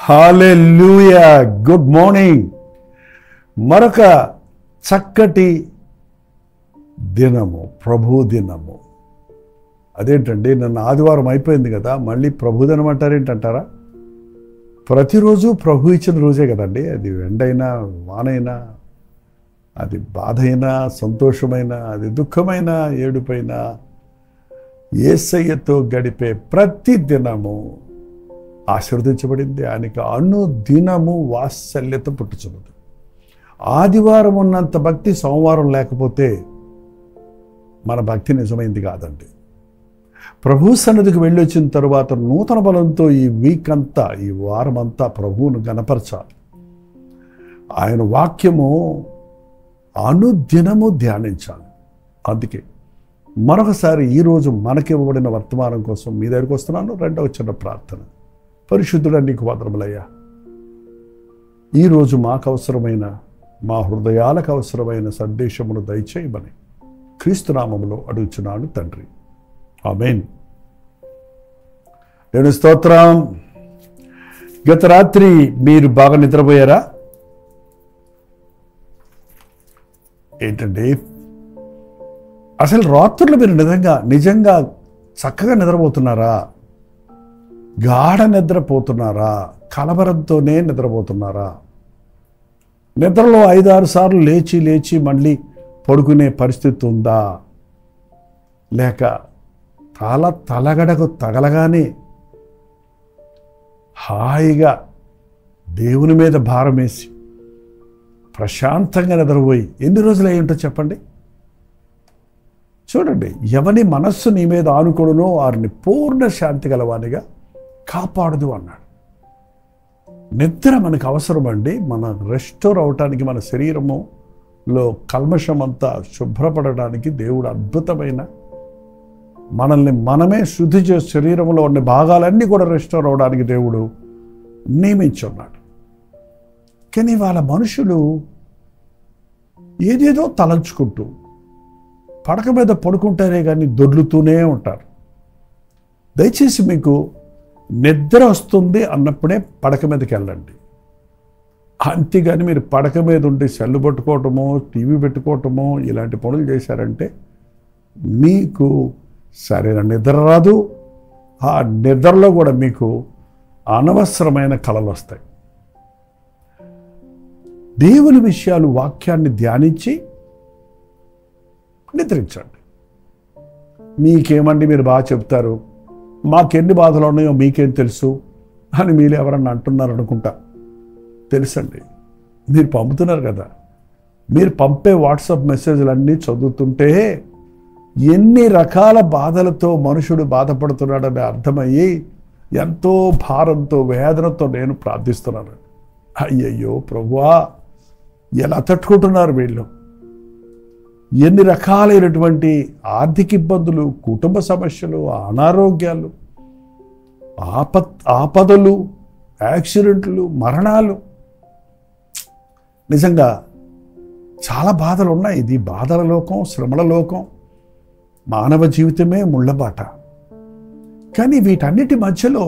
హల్లెలూయా. Good morning. మరొక చక్కటి దినము, ప్రభు దినము. అదేంటండి, నన్ను ఆదివారం అయిపోయింది కదా, మళ్ళీ ప్రభు దినం అంటారేంటంటారా? ప్రతిరోజు ప్రభు ఇచ్చిన రోజే కదండి. అది ఎండైనా వానైనా, అది బాధ అయినా సంతోషమైనా, అది దుఃఖమైనా ఏడుపైనా, యేసయ్యతో గడిపే ప్రతి దినము ఆశీర్వదించబడింది. ఆయనకి అనుదినము వాత్సల్యత పుట్టుచున్నది. ఆదివారం ఉన్నంత భక్తి సోమవారం లేకపోతే మన భక్తి నిజమైంది కాదండి. ప్రభు సన్నిధికి వెళ్ళి వచ్చిన తరువాత నూతన బలంతో ఈ వీక్ అంతా, ఈ వారం అంతా ప్రభువును గణపరచాలి. ఆయన వాక్యము అనుదినము ధ్యానించాలి. అందుకే మరొకసారి ఈరోజు మనకివ్వబడిన వర్తమానం కోసం మీ దగ్గరికి వస్తున్నాను. రెండవ చిన్న ప్రార్థన. పరిశుద్ధుడా, నీకు వందనములయ్యా. ఈరోజు మాకు అవసరమైన, మా హృదయాలకు అవసరమైన సందేశమును దయచేయమని క్రీస్తునామములో అడుగుచున్నాను తండ్రి. ఆమేన్. దేవుని స్తోత్రం. గత రాత్రి మీరు బాగా నిద్రపోయారా? ఏంటండి, అసలు రాత్రులు మీరు నిజంగా చక్కగా నిద్రపోతున్నారా? గాఢ నిద్రపోతున్నారా? కలవరంతోనే నిద్రపోతున్నారా? నిద్రలో 5-6 సార్లు లేచి మళ్ళీ పడుకునే పరిస్థితి ఉందా? లేక తలగడకు తగలగానే హాయిగా దేవుని మీద భారం వేసి ప్రశాంతంగా నిద్రపోయి ఎన్ని రోజులు అయి ఉంటో చెప్పండి. చూడండి, ఎవని మనస్సు నీ మీద ఆనుకోడునో వారిని పూర్ణ శాంతి గలవానిగా కాపాడదు అన్నాడు. నిద్ర మనకు అవసరం అండి. మన రెస్టోర్ అవటానికి, మన శరీరములో కల్మషం అంతా శుభ్రపడడానికి దేవుడు అద్భుతమైన, మనల్ని మనమే శుద్ధి చేసే శరీరంలో ఉన్న భాగాలన్నీ కూడా రెస్టోర్ అవడానికి దేవుడు నియమించున్నాడు. కానీ వాళ్ళ మనుషులు ఏదేదో తలంచుకుంటూ పడక మీద పడుకుంటారే కానీ దొర్లుతూనే ఉంటారు. దయచేసి మీకు నిద్ర వస్తుంది అన్నప్పుడే పడక మీదకి వెళ్ళండి. అంతేగాని మీరు పడక మీద ఉండి సెల్లు పట్టుకోవటమో, టీవీ పెట్టుకోవటమో ఇలాంటి పనులు చేశారంటే మీకు సరైన నిద్ర రాదు. ఆ నిద్రలో కూడా మీకు అనవసరమైన కలలు వస్తాయి. దేవుని విషయాలు, వాక్యాన్ని ధ్యానించి నిద్రించండి. మీకేమండి, మీరు బాగా చెప్తారు, మాకెన్ని బాధలు ఉన్నాయో మీకేం తెలుసు అని మీరు ఎవరన్నా అంటున్నారు అనుకుంటా. తెలుసండి, మీరు పంపుతున్నారు కదా. మీరు పంపే వాట్సాప్ మెసేజ్లన్నీ చదువుతుంటే ఎన్ని రకాల బాధలతో మనుషుడు బాధపడుతున్నాడని అర్థమయ్యి ఎంతో భారంతో, వేదనతో నేను ప్రార్థిస్తున్నాను. అయ్యయ్యో ప్రభువా, ఎలా తట్టుకుంటున్నారు వీళ్ళు? ఎన్ని రకాలైనటువంటి ఆర్థిక ఇబ్బందులు, కుటుంబ సమస్యలు, అనారోగ్యాలు, ఆపదలు, యాక్సిడెంట్లు, మరణాలు. నిజంగా చాలా బాధలు ఉన్నాయి. ఇది బాధల లోకం, శ్రమల లోకం. మానవ జీవితమే ముళ్ళబాట. కానీ వీటన్నిటి మధ్యలో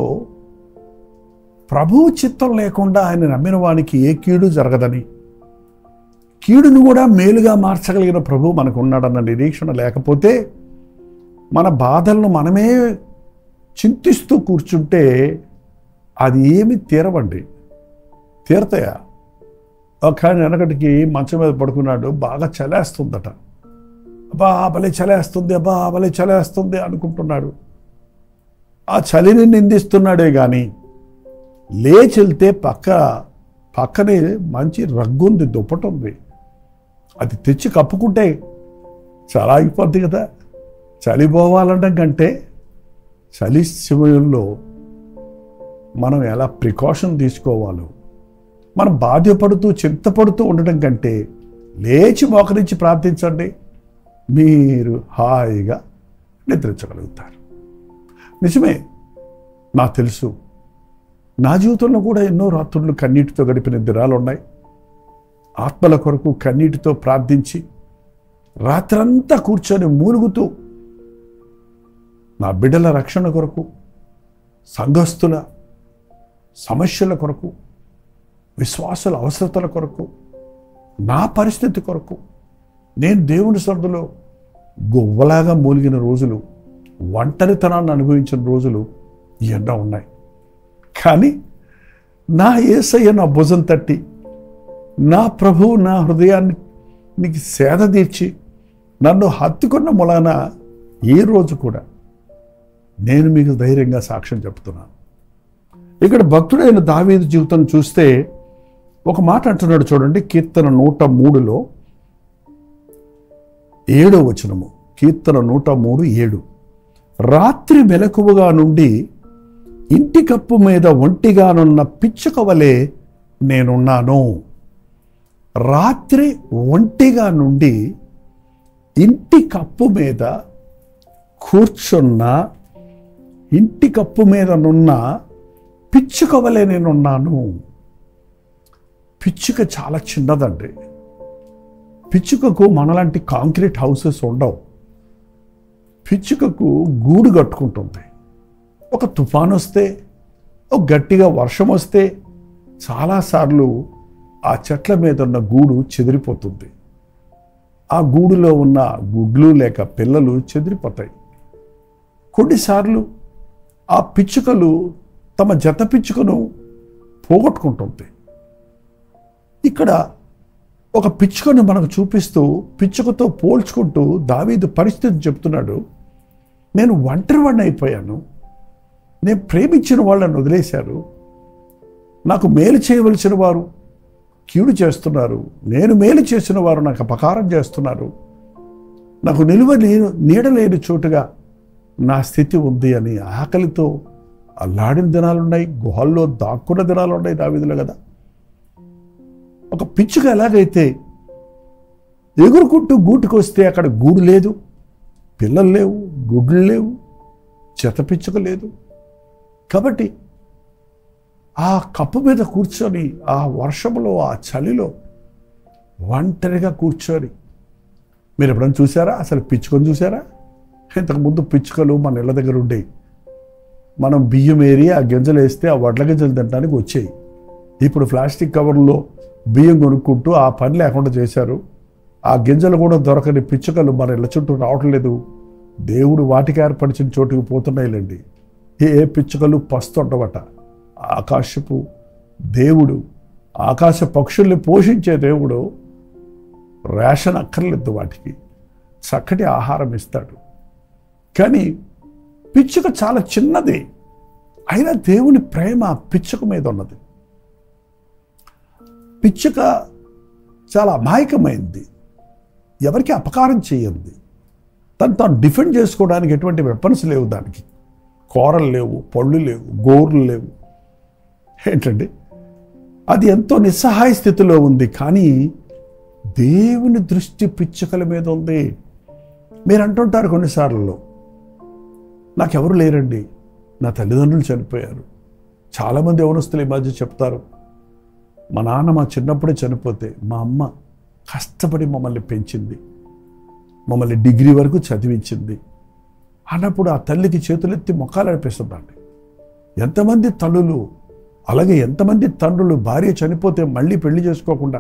ప్రభువు చిత్తం లేకుండా ఆయన నమ్మిన వానికి ఏ కీడు జరగదని, కీడును కూడా మేలుగా మార్చగలిగిన ప్రభువు మనకు ఉన్నాడన్న నిరీక్షణ లేకపోతే మన బాధలను మనమే చింతిస్తూ కూర్చుంటే అది ఏమి తీరవండి. తీరతాయా? ఒక ఆయన వెనకటికి మంచం మీద పడుకున్నాడు, బాగా చలేస్తుందట. అబ్బా భలే చలేస్తుంది, అబ్బా భలే చలేస్తుంది అనుకుంటున్నాడు. ఆ చలిని నిందిస్తున్నాడే కానీ లేచి వెళ్తే పక్కనే మంచి రగ్గుంది, దుప్పటి ఉంది, అది తెచ్చి కప్పుకుంటే చాలా అయిపోద్ది కదా. చలి పోవాలనడం కంటే చలి సమయంలో మనం ఎలా ప్రికాషన్ తీసుకోవాలో, మనం బాధ్యపడుతూ చింతపడుతూ ఉండడం కంటే లేచి మోకరించి ప్రార్థించండి, మీరు హాయిగా నిద్రించగలుగుతారు. నిజమే, నాకు తెలుసు. నా జీవితంలో కూడా ఎన్నో రాత్రులు కన్నీటితో గడిపిన దినాలు ఉన్నాయి. ఆత్మల కొరకు కన్నీటితో ప్రార్థించి రాత్రంతా కూర్చొని మూలుగుతూ నా బిడ్డల రక్షణ కొరకు, సంఘస్థుల సమస్యల కొరకు, విశ్వాసుల అవసరతల కొరకు, నా పరిస్థితి కొరకు నేను దేవుని సన్నిధిలో గువ్వలాగా మూలిగిన రోజులు, ఒంటరితనాన్ని అనుభవించిన రోజులు ఎన్నో ఉన్నాయి. కానీ నా యేసయ్య నా భుజం తట్టి, నా ప్రభువు నా హృదయానికి సేద తీర్చి నన్ను హత్తుకున్న మూలాన ఏ రోజు కూడా నేను మీకు ధైర్యంగా సాక్ష్యం చెప్తున్నాను. ఇక్కడ భక్తుడైన దావీదు జీవితం చూస్తే ఒక మాట అంటున్నాడు చూడండి, కీర్తన 103లో 7వ వచనము. కీర్తన 103:7. రాత్రి మెలకువగా నుండి ఇంటి కప్పు మీద ఒంటిగానున్న పిచ్చుక వలె నేనున్నాను. రాత్రి ఒంటిగా నుండి ఇంటి కప్పు మీద కూర్చున్న, ఇంటి కప్పు మీద నున్న పిచ్చుక వలె నేనున్నాను. పిచ్చుక చాలా చిన్నదండి. పిచ్చుకకు మనలాంటి కాంక్రీట్ హౌసెస్ ఉండవు. పిచ్చుకకు గూడు కట్టుకుంటుంది. ఒక తుఫాను వస్తే, ఒక గట్టిగా వర్షం వస్తే చాలాసార్లు ఆ చెట్ల మీద ఉన్న గూడు చెదిరిపోతుంది. ఆ గూడులో ఉన్న గుడ్లు లేక పిల్లలు చెదిరిపోతాయి. కొన్నిసార్లు ఆ పిచ్చుకలు తమ జత పిచ్చుకను పోగొట్టుకుంటుంది. ఇక్కడ ఒక పిచ్చుకను మనకు చూపిస్తూ, పిచ్చుకతో పోల్చుకుంటూ దావీదు పరిస్థితి చెప్తున్నాడు. నేను ఒంటరివాడిని అయిపోయాను, నేను ప్రేమించిన వాళ్ళని వదిలేశారు, నాకు మేలు చేయవలసిన వారు కీడు చేస్తున్నారు, నేను మేలు చేసిన వారు నాకు అపకారం చేస్తున్నారు, నాకు నీడలేని చోటుగా నా స్థితి ఉంది అని ఆకలితో అల్లాడిన దినాలున్నాయి, గుహల్లో దాక్కున్న దినాలు ఉన్నాయి దావీదులో కదా. ఒక పిచ్చుక ఎలాగైతే ఎగురుకుంటూ గూటికి వస్తే అక్కడ గూడు లేదు, పిల్లలు లేవు, గుడ్లు లేవు, చెత్త పిచ్చుక లేదు. కాబట్టి ఆ కప్పు మీద కూర్చొని ఆ వర్షంలో, ఆ చలిలో ఒంటరిగా కూర్చొని, మీరు ఎప్పుడైనా చూసారా? అసలు పిచ్చుకొని చూసారా? ఇంతకుముందు పిచ్చుకలు మన ఇళ్ళ దగ్గర ఉండేవి. మనం బియ్యం ఏరి ఆ గింజలు వేస్తే ఆ వడ్ల గింజలు తినడానికి వచ్చాయి. ఇప్పుడు ప్లాస్టిక్ కవర్లో బియ్యం కొనుక్కుంటూ ఆ పని లేకుండా చేశారు. ఆ గింజలు కూడా దొరకని పిచ్చుకలు మన ఇళ్ళ చుట్టూ రావట్లేదు. దేవుడు వాటికి ఏర్పరిచిన చోటుకు పోతున్నాయిలేండి. ఏ పిచ్చుకలు పస్తుండవట. ఆకాశపు దేవుడు, ఆకాశ పక్షుల్ని పోషించే దేవుడు రేషన్ అక్కర్లేదు, వాటికి చక్కటి ఆహారం ఇస్తాడు. కానీ పిచ్చుక చాలా చిన్నది, అయినా దేవుని ప్రేమ పిచ్చుక మీద ఉన్నది. పిచ్చుక చాలా అమాయకమైంది, ఎవరికి అపకారం చేయంది, తాను డిఫెండ్ చేసుకోవడానికి ఎటువంటి వెపన్స్ లేవు, దానికి కూరలు లేవు, పళ్ళు లేవు, గోర్లు లేవు. ఏంటండి, అది ఎంతో నిస్సహాయ స్థితిలో ఉంది. కానీ దేవుని దృష్టి పిచ్చుకల మీద ఉంది. మీరు అంటుంటారు కొన్నిసార్లు, నాకెవరు లేరండి, నా తల్లిదండ్రులు చనిపోయారు. చాలామంది యవనస్తులు ఈ మధ్య చెప్తారు, మా నాన్న మా చిన్నప్పుడే చనిపోతే మా అమ్మ కష్టపడి మమ్మల్ని పెంచింది, మమ్మల్ని డిగ్రీ వరకు చదివించింది అన్నప్పుడు ఆ తల్లికి చేతులెత్తి మొక్కాలు అనిపిస్తుందండి. ఎంతమంది తల్లులు, అలాగే ఎంతమంది తండ్రులు భార్య చనిపోతే మళ్ళీ పెళ్లి చేసుకోకుండా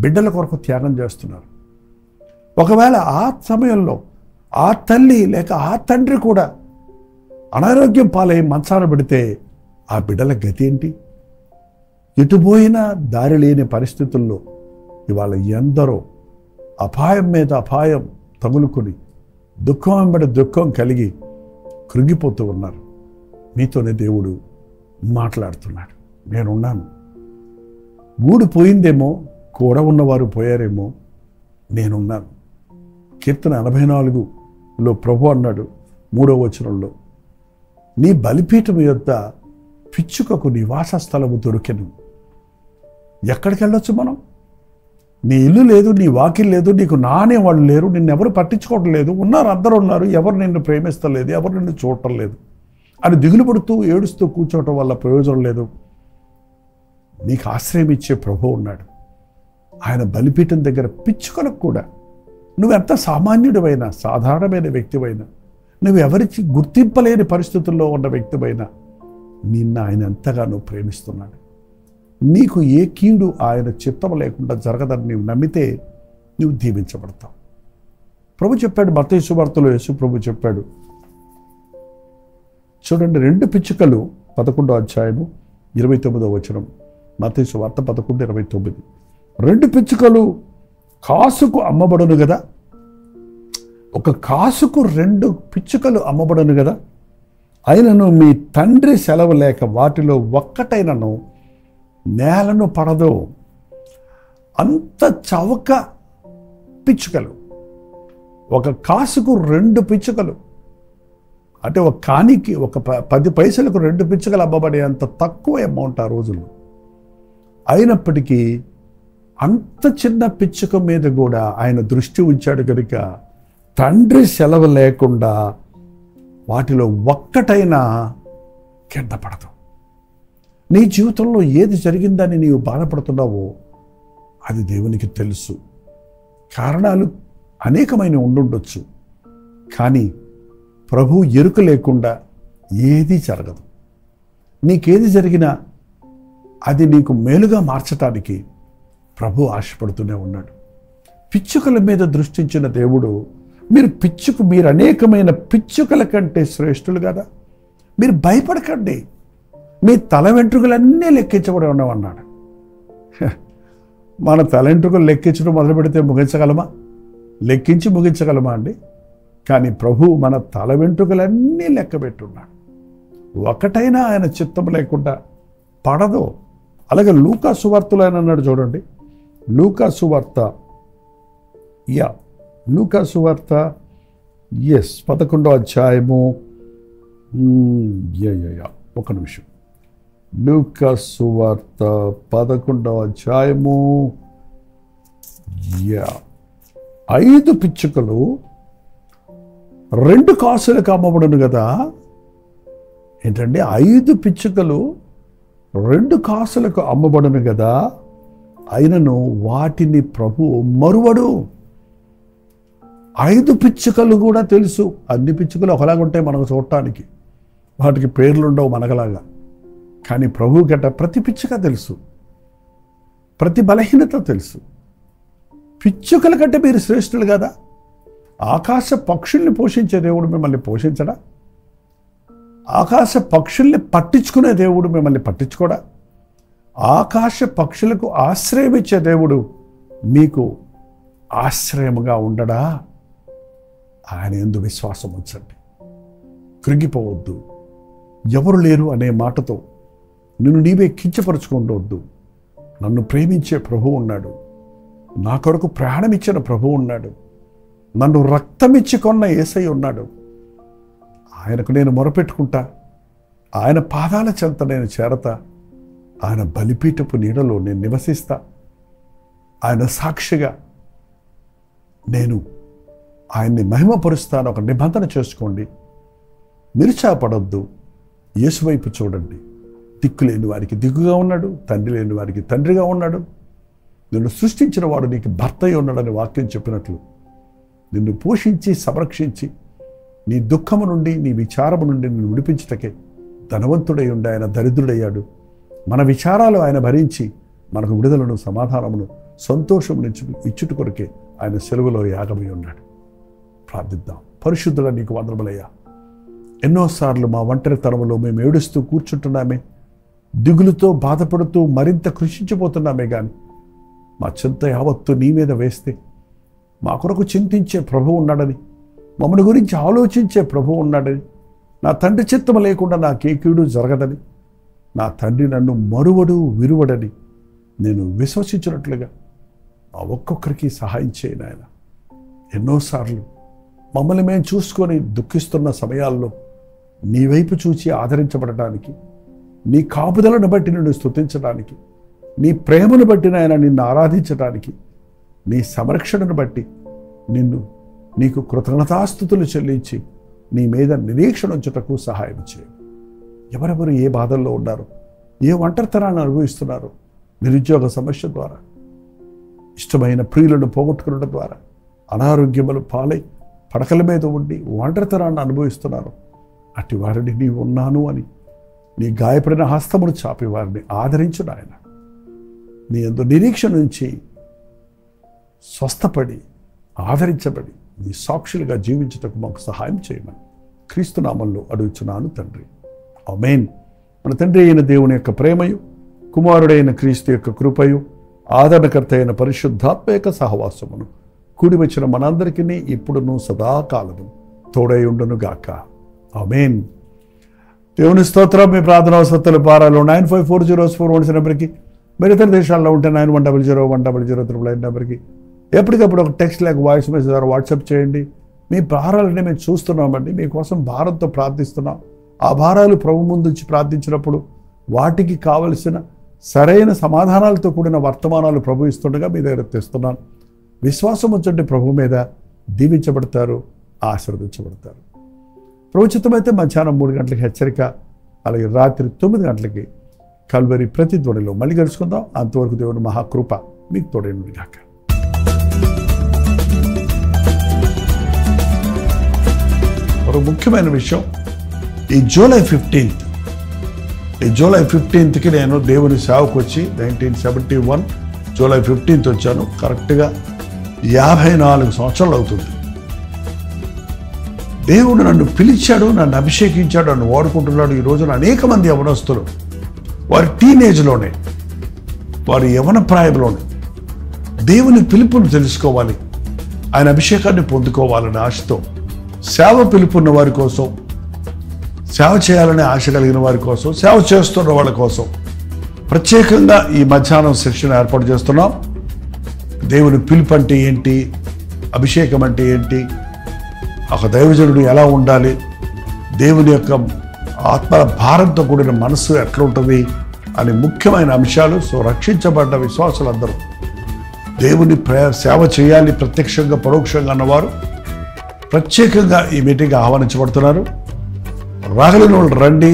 బిడ్డల కొరకు త్యాగం చేస్తున్నారు. ఒకవేళ ఆ సమయంలో ఆ తల్లి లేక ఆ తండ్రి కూడా అనారోగ్యం పాలై మంచాన పెడితే ఆ బిడ్డల గతి ఏంటి? ఎటుపోయినా దారి లేని పరిస్థితుల్లో ఇవాళ ఎందరో అపాయం మీద అపాయం తగులుకొని దుఃఖం వెంబడి దుఃఖం కలిగి కృంగిపోతూ ఉన్నారు. మీతోనే దేవుడు మాట్లాడుతున్నాడు. నేనున్నాను. గూడు పోయిందేమో, కూడా ఉన్నవారు పోయారేమో, నేనున్నాను. కీర్తన 84లో ప్రభు అన్నాడు 3వ వచనంలో, నీ బలిపీఠం యొద్ద పిచ్చుకకు నివాస స్థలము దొరికెను. ఎక్కడికి వెళ్ళొచ్చు మనం? నీ ఇల్లు లేదు, నీ వాకిల్ లేదు, నీకు నానే వాళ్ళు లేరు, నిన్నెవరు పట్టించుకోవటం లేదు, ఉన్నారు, అందరూ ఉన్నారు, ఎవరు నిన్ను ప్రేమిస్తలేదు, ఎవరు నిన్ను చూడటం లేదు అని దిగులు పడుతూ ఏడుస్తూ కూర్చోవటం వల్ల ప్రయోజనం లేదు. నీకు ఆశ్రయం ఇచ్చే ప్రభు ఉన్నాడు. ఆయన బలిపీఠం దగ్గర పిచ్చుకలకు కూడా, నువ్వెంత సామాన్యుడివైనా, సాధారణమైన వ్యక్తివైనా, నువ్వు ఎవరికి గుర్తింపలేని పరిస్థితుల్లో ఉన్న వ్యక్తివైనా, నిన్ను ఆయన ఎంతగానో ప్రేమిస్తున్నాడు. నీకు ఏ కీడు ఆయన చిత్తం లేకుండా జరగదని నీవు నమ్మితే నువ్వు దీవించబడతావు. ప్రభు చెప్పాడు, మత్తయి సువార్తలో యేసు ప్రభు చెప్పాడు చూడండి, 2 పిచ్చుకలు 11వ అధ్యాయము 29వ వచనం. మత్తయి సువార్త 11:29. 2 పిచ్చుకలు కాసుకు అమ్మబడును కదా, ఒక కాసుకు 2 పిచ్చుకలు అమ్మబడును కదా, అయినను మీ తండ్రి సెలవు లేక వాటిలో ఒక్కటైనను నేలను పడదు. అంత చవక పిచ్చుకలు, ఒక కాసుకు 2 పిచ్చుకలు, అంటే ఒక కానికి ఒక 10 పైసలకు 2 పిచ్చుకలు అమ్మబడే అంత తక్కువ అమౌంట్ ఆ రోజుల్లో. అయినప్పటికీ అంత చిన్న పిచ్చుక మీద కూడా ఆయన దృష్టి ఉంచాడు కనుక తండ్రి సెలవు లేకుండా వాటిలో ఒక్కటైనా కింద పడదు. నీ జీవితంలో ఏది జరిగిందని నీవు బాధపడుతున్నావో అది దేవునికి తెలుసు. కారణాలు అనేకమైన ఉండుండొచ్చు, కానీ ప్రభు ఎరుక లేకుండా ఏదీ జరగదు. నీకేది జరిగినా అది నీకు మేలుగా మార్చటానికి ప్రభు ఆశపడుతూనే ఉన్నాడు. పిచ్చుకల మీద దృష్టించిన దేవుడు, మీరు అనేకమైన పిచ్చుకల కంటే శ్రేష్ఠులు కదా, మీరు భయపడకండి, మీ తల వెంట్రుకలన్నీ లెక్కించబడి ఉన్నామన్నాడు. మన తల వెంట్రుకలు లెక్కించడం మొదలు పెడితే ముగించగలమా? లెక్కించి ముగించగలమా అండి? కానీ ప్రభు మన తల వెంట్రుకలన్నీ లెక్క పెట్టున్నాడు. ఒకటైనా ఆయన చిత్తం లేకుండా పడదు. అలాగే లూకా సువార్తలో ఆయన అన్నాడు చూడండి, లూకా సువార్త 11వ అధ్యాయము, ఒక నిమిషం, లూకా సువార్త 11వ అధ్యాయము, 5 పిచ్చుకలు 2 కాసులకు అమ్మబడును కదా. ఏంటండి, 5 పిచ్చుకలు 2 కాసులకు అమ్మబడును కదా, అయినను వాటిని ప్రభు మరువడు. 5 పిచ్చుకలు కూడా తెలుసు. అన్ని పిచ్చుకలు ఒకలాగా ఉంటాయి మనకు చూడటానికి, వాటికి పేర్లు ఉండవు మనకలాగా. కానీ ప్రభు గట్ట ప్రతి పిచ్చుక తెలుసు, ప్రతి బలహీనత తెలుసు. పిచ్చుకల కంటే మీరు శ్రేష్ఠులు కదా. ఆకాశ పక్షుల్ని పోషించే దేవుడు మిమ్మల్ని పోషించడా? ఆకాశ పక్షుల్ని పట్టించుకునే దేవుడు మిమ్మల్ని పట్టించుకోడా? ఆకాశ పక్షులకు ఆశ్రయం ఇచ్చే దేవుడు మీకు ఆశ్రయముగా ఉండడా? ఆయన యందు విశ్వాసం ఉంచండి, కృంగిపోవద్దు. ఎవరు లేరు అనే మాటతో నిన్ను నీవే కించపరుచుకుంటవద్దు. నన్ను ప్రేమించే ప్రభు ఉన్నాడు, నా కొరకు ప్రాణం ఇచ్చిన ప్రభు ఉన్నాడు, నన్ను రక్తమిచ్చి కొన్న యేసయ్య ఉన్నాడు. ఆయనకు నేను మొరపెట్టుకుంటా, ఆయన పాదాల చెంత నేను చేరతా, ఆయన బలిపీఠపు నీడలో నేను నివసిస్తా, ఆయన సాక్షిగా నేను ఆయన్ని మహిమపరుస్తాను. ఒక నిబంధన చేసుకోండి, నిరుచాపడొద్దు, యేసు వైపు చూడండి. దిక్కు లేని వారికి దిక్కుగా ఉన్నాడు, తండ్రి లేని వారికి తండ్రిగా ఉన్నాడు. నిన్ను సృష్టించిన వాడు నీకు భర్తయ్య ఉన్నాడని వాక్యం చెప్పినట్లు నిన్ను పోషించి సంరక్షించి నీ దుఃఖము నుండి నీ విచారము నుండి నిన్ను విడిపించటకే ధనవంతుడై ఉండి ఆయన దరిద్రుడయ్యాడు. మన విచారాలు ఆయన భరించి మనకు విడుదలను, సమాధానమును, సంతోషము నుంచి ఇచ్చుట కొరకే ఆయన సెలవులో యాగమై ఉన్నాడు. ప్రార్థిద్దాం. పరిశుద్ధుల నీకు వందనములయ్యా. ఎన్నోసార్లు మా ఒంటరితనములో మేము ఏడుస్తూ కూర్చుంటున్నామే, దిగులుతో బాధపడుతూ మరింత కృషించిపోతున్నామే, కానీ మా చింత యావత్తు నీ మీద వేస్తే మా కొరకు చింతించే ప్రభువు ఉన్నాడని, మమ్మల్ని గురించి ఆలోచించే ప్రభువు ఉన్నాడని, నా తండ్రి చిత్తము లేకుండా నాకే కీడు జరగదని, నా తండ్రి నన్ను మరువడు విరువడని నేను విశ్వసించినట్లుగా మా ఒక్కొక్కరికి సహాయం చేయను ఆయన. ఎన్నోసార్లు మమ్మల్ని మేము చూసుకొని దుఃఖిస్తున్న సమయాల్లో నీ వైపు చూచి ఆదరించబడటానికి, నీ కాపుదలను బట్టి నిన్ను స్తుతించడానికి, నీ ప్రేమను బట్టి నాయన నిన్ను ఆరాధించడానికి, నీ సంరక్షణను బట్టి నీకు కృతజ్ఞతాస్తుతులు చెల్లించి నీ మీద నిరీక్షణ ఉంచుటకు సహాయం చేయండి. ఎవరెవరు ఏ బాధల్లో ఉన్నారో, ఏ ఒంటరితనాన్ని అనుభవిస్తున్నారో, నిరుద్యోగ సమస్య ద్వారా, ఇష్టమైన ప్రియులను పోగొట్టుకునడం ద్వారా, అనారోగ్యములు పాలై పడకల మీద ఉండి ఒంటరితనాన్ని అనుభవిస్తున్నారు, అట్టి వారిని నీవు ఉన్నాను అని నీ గాయపడిన హస్తమును చాపి వారిని ఆదరించు నాయన. నీ యందు నిరీక్షణ నుంచి స్వస్థపడి ఆదరించబడి నీ సాక్షులుగా జీవించుటకు మాకు సహాయం చేయమని క్రీస్తు నామంలో అడుగుచున్నాను తండ్రి. ఆమేన్. మన తండ్రి అయిన దేవుని యొక్క ప్రేమయు, కుమారుడైన క్రీస్తు యొక్క కృపయు, ఆదరణకర్త అయిన పరిశుద్ధాత్మ యొక్క సహవాసమును కూడి వచ్చిన మనందరికీ ఇప్పుడును సదాకాలము తోడై ఉండును గాక. ఆమేన్. దేవుని స్తోత్రం. మీ ప్రార్థన అవసరతల భారాలు 954041 నెంబర్కి, మీరు ఇతర దేశాల్లో ఉంటే 9100101009 నెంబర్కి ఎప్పటికప్పుడు ఒక టెక్స్ట్ లేక వాయిస్ మెసేజ్ ద్వారా వాట్సాప్ చేయండి. మీ భారాలనే మేము చూస్తున్నామండి. మీకోసం భారంతో ప్రార్థిస్తున్నాం. ఆ భారాలు ప్రభు ముందుంచి ప్రార్థించినప్పుడు వాటికి కావలసిన సరైన సమాధానాలతో కూడిన వర్తమానాలు ప్రభు ఇస్తుండగా మీ దగ్గర తెస్తున్నాను. విశ్వాసం ఉంచండి, ప్రభు మీద దీవించబడతారు, ఆశీర్వదించబడతారు. ప్రభుచితమైతే మధ్యాహ్నం 3 గంటలకి హెచ్చరిక, అలాగే రాత్రి 9 గంటలకి కల్వరి ప్రతిధ్వనిలో మళ్ళీ కలుసుకుందాం. అంతవరకు దేవుని మహాకృప మీకు తోడైనది గాక. ఒక ముఖ్యమైన విషయం, ఈ జూలై 15కి నేను దేవుని సేవకు వచ్చి 1971 జూలై 15th వచ్చాను. కరెక్ట్గా 54 సంవత్సరాలు అవుతుంది. దేవుడు నన్ను పిలిచాడు, నన్ను అభిషేకించాడు, నన్ను వాడుకుంటున్నాడు. ఈ రోజున అనేక మంది యవనస్తులు వారి టీనేజ్లోనే, వారి యవన ప్రాయంలోనే దేవుని పిలుపును తెలుసుకోవాలి, ఆయన అభిషేకాన్ని పొందుకోవాలనే ఆశతో, సేవ పిలుపున్న వారి కోసం, సేవ చేయాలనే ఆశ కలిగిన వారి కోసం, సేవ చేస్తున్న వాళ్ళ కోసం ప్రత్యేకంగా ఈ మధ్యాహ్నం సెషన్ ఏర్పాటు చేస్తున్నాం. దేవుని పిలుపు అంటే ఏంటి, అభిషేకం అంటే ఏంటి, ఒక దైవజనుడు ఎలా ఉండాలి, దేవుని యొక్క ఆత్మ భారంతో కూడిన మనస్సు ఎట్లా ఉంటుంది అని ముఖ్యమైన అంశాలు. సో రక్షించబడ్డ విశ్వాసులందరూ దేవుని సేవ చేయాలి, ప్రత్యక్షంగా పరోక్షంగా అన్నవారు ప్రత్యేకంగా ఈ మీటింగ్ ఆహ్వానించబడుతున్నారు. రాగలిగిన వాళ్ళు రండి.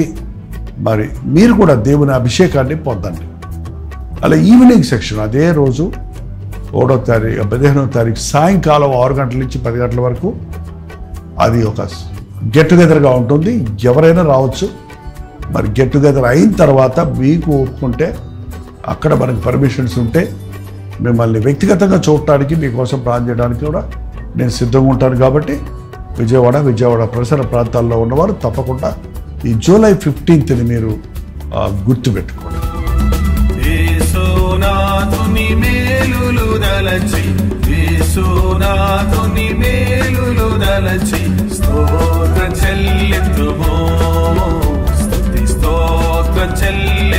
మరి మీరు కూడా దేవుని అభిషేకాన్ని పొందండి. అలా ఈవినింగ్ సెక్షన్ అదే రోజు 15వ తారీఖు సాయంకాలం 6 గంటల నుంచి 10 గంటల వరకు అది ఒక గెట్ టుగెదర్గా ఉంటుంది. ఎవరైనా రావచ్చు. మరి గెట్ టుగెదర్ అయిన తర్వాత మీకు ఒప్పుకుంటే, అక్కడ మనకి పర్మిషన్స్ ఉంటే మిమ్మల్ని వ్యక్తిగతంగా చూడటానికి, మీకోసం ప్లాన్ చేయడానికి కూడా నేను సిద్ధంగా ఉంటాను. కాబట్టి విజయవాడ పరిసర ప్రాంతాల్లో ఉన్నవారు తప్పకుండా ఈ జూలై 15th మీరు గుర్తుపెట్టుకోండి. స్తోత్రం చెల్లింతుము, స్తుతి స్తోత్రం చెల్లి